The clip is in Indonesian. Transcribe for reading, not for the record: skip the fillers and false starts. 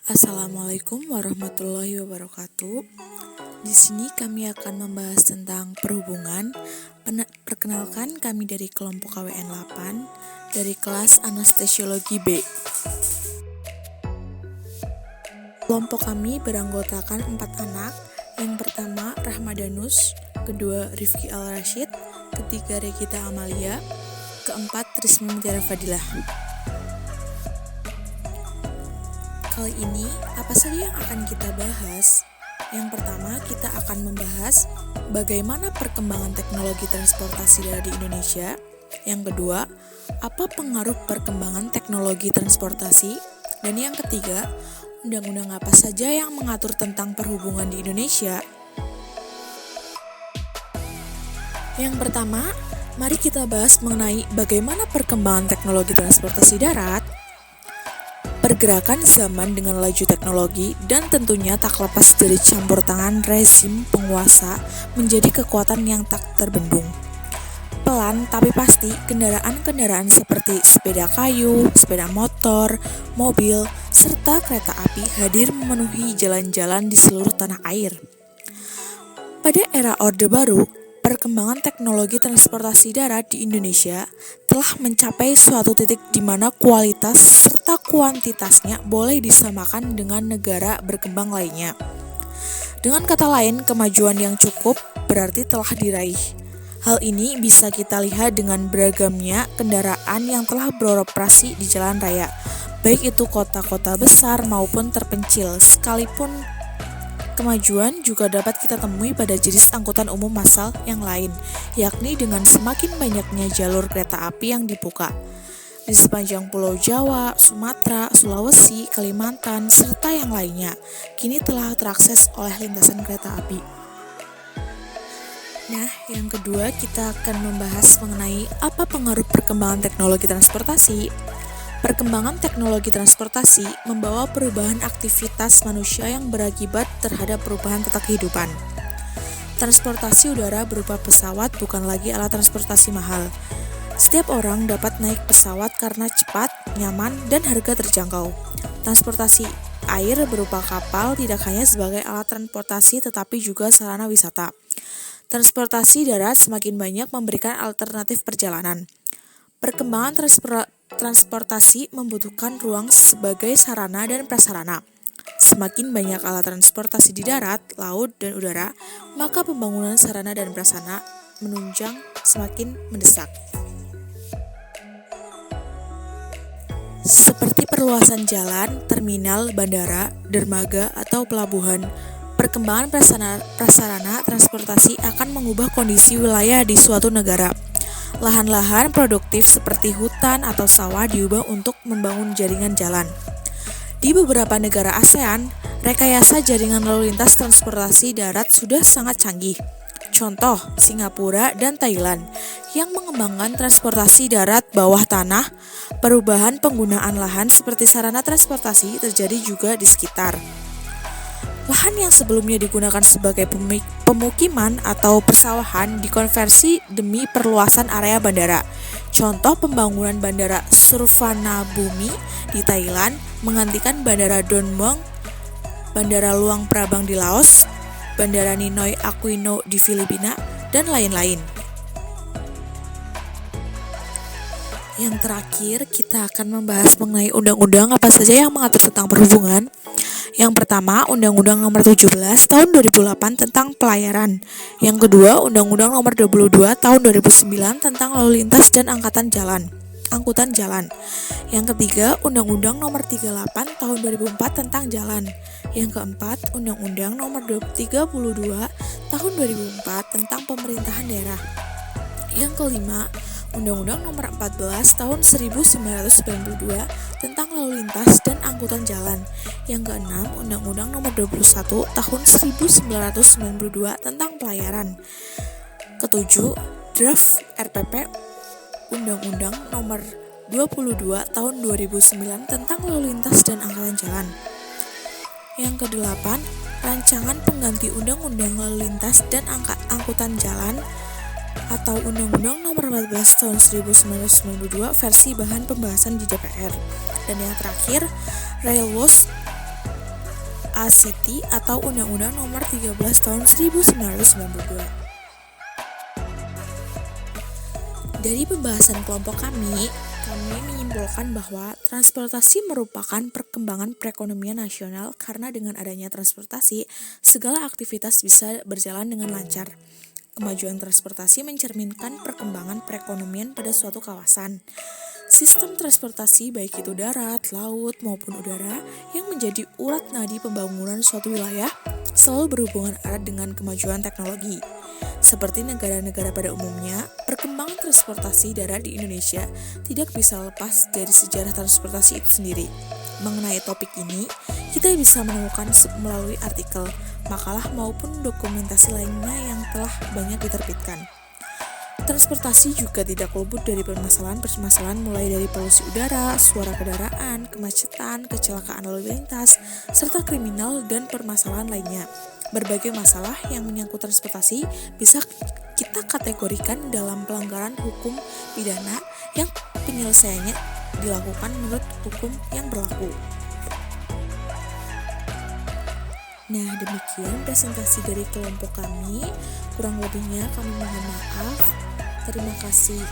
Assalamualaikum warahmatullahi wabarakatuh. Di sini kami akan membahas tentang perhubungan. Perkenalkan, kami dari kelompok KWN 8 dari kelas Anestesiologi B. Kelompok kami beranggotakan 4 anak. Yang pertama Rahmadanus, kedua Rifki Al-Rashid, ketiga Regita Amalia, keempat Trismi Mutiara Fadilah. Kali ini, apa saja yang akan kita bahas? Yang pertama, kita akan membahas bagaimana perkembangan teknologi transportasi darat di Indonesia. Yang kedua, apa pengaruh perkembangan teknologi transportasi? Dan yang ketiga, undang-undang apa saja yang mengatur tentang perhubungan di Indonesia? Yang pertama, mari kita bahas mengenai bagaimana perkembangan teknologi transportasi darat. Pergerakan zaman dengan laju teknologi dan tentunya tak lepas dari campur tangan rezim penguasa menjadi kekuatan yang tak terbendung. Pelan tapi pasti, kendaraan-kendaraan seperti sepeda kayu, sepeda motor, mobil, serta kereta api hadir memenuhi jalan-jalan di seluruh tanah air. Pada era Orde Baru, perkembangan teknologi transportasi darat di Indonesia telah mencapai suatu titik di mana kualitas serta kuantitasnya boleh disamakan dengan negara berkembang lainnya. Dengan kata lain, kemajuan yang cukup berarti telah diraih. Hal ini bisa kita lihat dengan beragamnya kendaraan yang telah beroperasi di jalan raya, baik itu kota-kota besar maupun terpencil, sekalipun kemajuan juga dapat kita temui pada jenis angkutan umum massal yang lain, yakni dengan semakin banyaknya jalur kereta api yang dibuka di sepanjang Pulau Jawa, Sumatera, Sulawesi, Kalimantan, serta yang lainnya, kini telah terakses oleh lintasan kereta api. Nah, yang kedua kita akan membahas mengenai apa pengaruh perkembangan teknologi transportasi. Perkembangan teknologi transportasi membawa perubahan aktivitas manusia yang berakibat terhadap perubahan tata kehidupan. Transportasi udara berupa pesawat bukan lagi alat transportasi mahal. Setiap orang dapat naik pesawat karena cepat, nyaman, dan harga terjangkau. Transportasi air berupa kapal tidak hanya sebagai alat transportasi tetapi juga sarana wisata. Transportasi darat semakin banyak memberikan alternatif perjalanan. Perkembangan transportasi membutuhkan ruang sebagai sarana dan prasarana. Semakin banyak alat transportasi di darat, laut, dan udara, maka pembangunan sarana dan prasarana menunjang semakin mendesak. Seperti perluasan jalan, terminal, bandara, dermaga, atau pelabuhan, perkembangan prasarana transportasi akan mengubah kondisi wilayah di suatu negara. Lahan-lahan produktif seperti hutan atau sawah diubah untuk membangun jaringan jalan. Di beberapa negara ASEAN, rekayasa jaringan lalu lintas transportasi darat sudah sangat canggih. Contoh, Singapura dan Thailand yang mengembangkan transportasi darat bawah tanah. Perubahan penggunaan lahan seperti sarana transportasi terjadi juga di sekitar. Lahan yang sebelumnya digunakan sebagai pemukiman atau persawahan dikonversi demi perluasan area bandara. Contoh pembangunan bandara Suvarnabhumi di Thailand menggantikan bandara Don Mueang, bandara Luang Prabang di Laos, bandara Ninoy Aquino di Filipina, dan lain-lain. Yang terakhir, kita akan membahas mengenai undang-undang apa saja yang mengatur tentang perhubungan. Yang pertama, Undang-Undang Nomor 17 Tahun 2008 tentang Pelayaran. Yang kedua, Undang-Undang Nomor 22 Tahun 2009 tentang Lalu Lintas dan Angkutan Jalan. Yang ketiga, Undang-Undang Nomor 38 Tahun 2004 tentang Jalan. Yang keempat, Undang-Undang Nomor 32 Tahun 2004 tentang Pemerintahan Daerah. Yang kelima, Undang-Undang Nomor 14 Tahun 1992 tentang Lalu Lintas dan Angkutan Jalan. Yang keenam, Undang-Undang Nomor 21 Tahun 1992 tentang Pelayaran. Ketujuh, Draft RPP Undang-Undang Nomor 22 Tahun 2009 tentang Lalu Lintas dan Angkutan Jalan. Yang kedelapan, Rancangan Pengganti Undang-Undang Lalu Lintas dan Angkutan Jalan atau Undang-Undang Nomor 14 Tahun 1992 versi bahan pembahasan di DPR. Dan yang terakhir, Railways ACT atau Undang-Undang Nomor 13 Tahun 1992. Dari pembahasan kelompok kami menyimpulkan bahwa transportasi merupakan perkembangan perekonomian nasional karena dengan adanya transportasi, segala aktivitas bisa berjalan dengan lancar. Kemajuan transportasi mencerminkan perkembangan perekonomian pada suatu kawasan. Sistem transportasi baik itu darat, laut, maupun udara yang menjadi urat nadi pembangunan suatu wilayah selalu berhubungan erat dengan kemajuan teknologi. Seperti negara-negara pada umumnya, perkembangan transportasi darat di Indonesia tidak bisa lepas dari sejarah transportasi itu sendiri. Mengenai topik ini, kita bisa menemukan melalui artikel, makalah maupun dokumentasi lainnya yang telah banyak diterbitkan. Transportasi juga tidak luput dari permasalahan-permasalahan mulai dari polusi udara, suara kendaraan, kemacetan, kecelakaan lalu lintas, serta kriminal dan permasalahan lainnya. Berbagai masalah yang menyangkut transportasi bisa kita kategorikan dalam pelanggaran hukum pidana yang penyelesaiannya dilakukan menurut hukum yang berlaku. Nah, demikian presentasi dari kelompok kami. Kurang lebihnya kami mohon maaf. Terima kasih.